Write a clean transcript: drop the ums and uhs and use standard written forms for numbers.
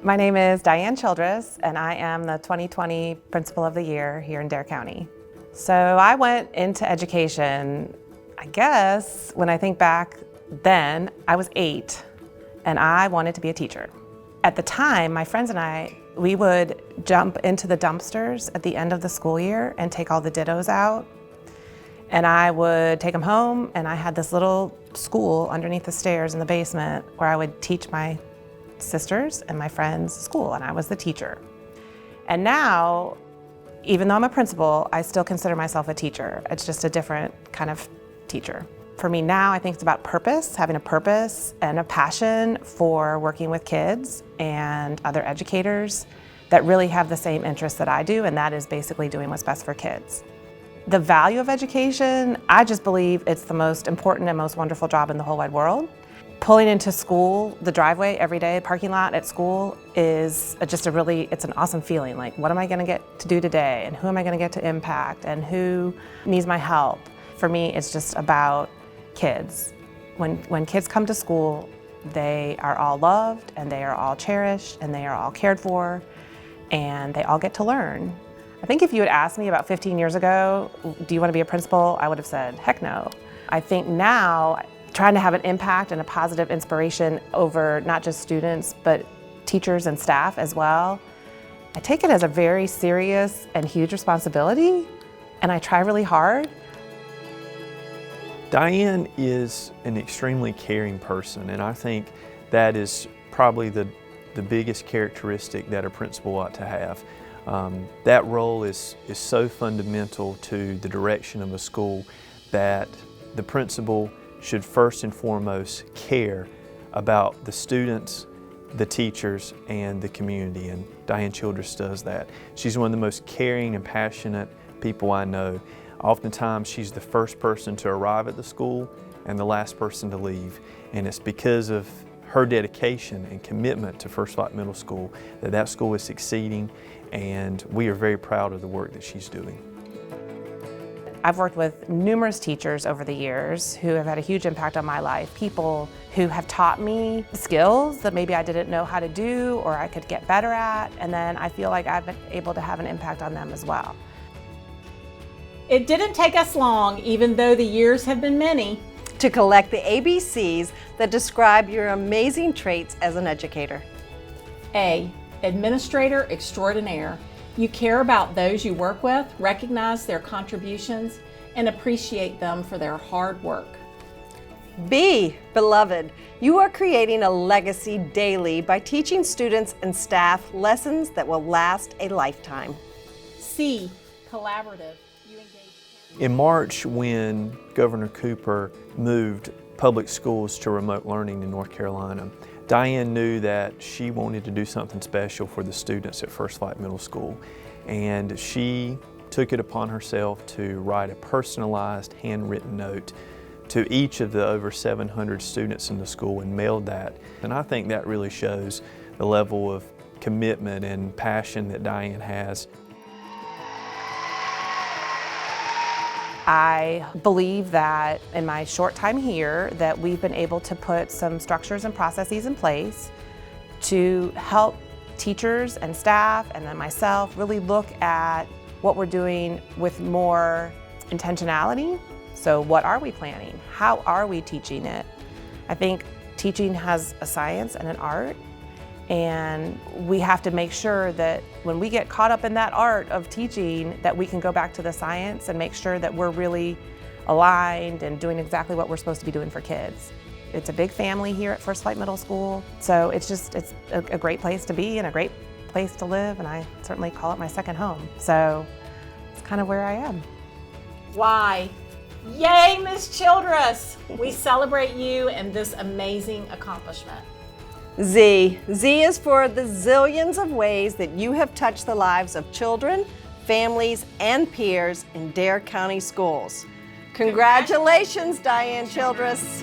My name is Diane Childress, and I am the 2020 Principal of the Year here in Dare County. So I went into education, I guess, when I think back then, I was 8, and I wanted to be a teacher. At the time, my friends and I, we would jump into the dumpsters at the end of the school year and take all the dittos out. And I would take them home, and I had this little school underneath the stairs in the basement where I would teach my sisters and my friends school, and I was the teacher. And now, even though I'm a principal, I still consider myself a teacher. It's just a different kind of teacher. For me now, I think it's about purpose, having a purpose and a passion for working with kids and other educators that really have the same interests that I do, and that is basically doing what's best for kids. The value of education, I just believe it's the most important and most wonderful job in the whole wide world. Pulling into school, the driveway every day, parking lot at school is just it's an awesome feeling. Like, what am I gonna get to do today? And who am I gonna get to impact? And who needs my help? For me, it's just about kids. When kids come to school, they are all loved, and they are all cherished, and they are all cared for, and they all get to learn. I think if you had asked me about 15 years ago, do you want to be a principal? I would have said, heck no. I think now, trying to have an impact and a positive inspiration over not just students, but teachers and staff as well, I take it as a very serious and huge responsibility, and I try really hard. Diane is an extremely caring person, and I think that is probably the biggest characteristic that a principal ought to have. That role is so fundamental to the direction of a school that the principal should first and foremost care about the students, the teachers, and the community, and Diane Childress does that. She's one of the most caring and passionate people I know. Oftentimes she's the first person to arrive at the school and the last person to leave, and it's because of her dedication and commitment to First Light Middle School that school is succeeding, and we are very proud of the work that she's doing. I've worked with numerous teachers over the years who have had a huge impact on my life. People who have taught me skills that maybe I didn't know how to do or I could get better at, and then I feel like I've been able to have an impact on them as well. It didn't take us long, even though the years have been many, to collect the ABCs that describe your amazing traits as an educator. A, Administrator Extraordinaire. You care about those you work with, recognize their contributions, and appreciate them for their hard work. B, Beloved. You are creating a legacy daily by teaching students and staff lessons that will last a lifetime. C, Collaborative. You engage. In March, when Governor Cooper moved public schools to remote learning in North Carolina, Diane knew that she wanted to do something special for the students at First Light Middle School, and she took it upon herself to write a personalized handwritten note to each of the over 700 students in the school and mailed that. And I think that really shows the level of commitment and passion that Diane has. I believe that in my short time here that we've been able to put some structures and processes in place to help teachers and staff and then myself really look at what we're doing with more intentionality. So what are we planning? How are we teaching it? I think teaching has a science and an art, and we have to make sure that when we get caught up in that art of teaching, that we can go back to the science and make sure that we're really aligned and doing exactly what we're supposed to be doing for kids. It's a big family here at First Light Middle School, so it's a great place to be and a great place to live, and I certainly call it my second home. So it's kind of where I am. Why? Yay, Miss Childress! We celebrate you and this amazing accomplishment. Z. Z is for the zillions of ways that you have touched the lives of children, families, and peers in Dare County schools. Congratulations, Diane Childress.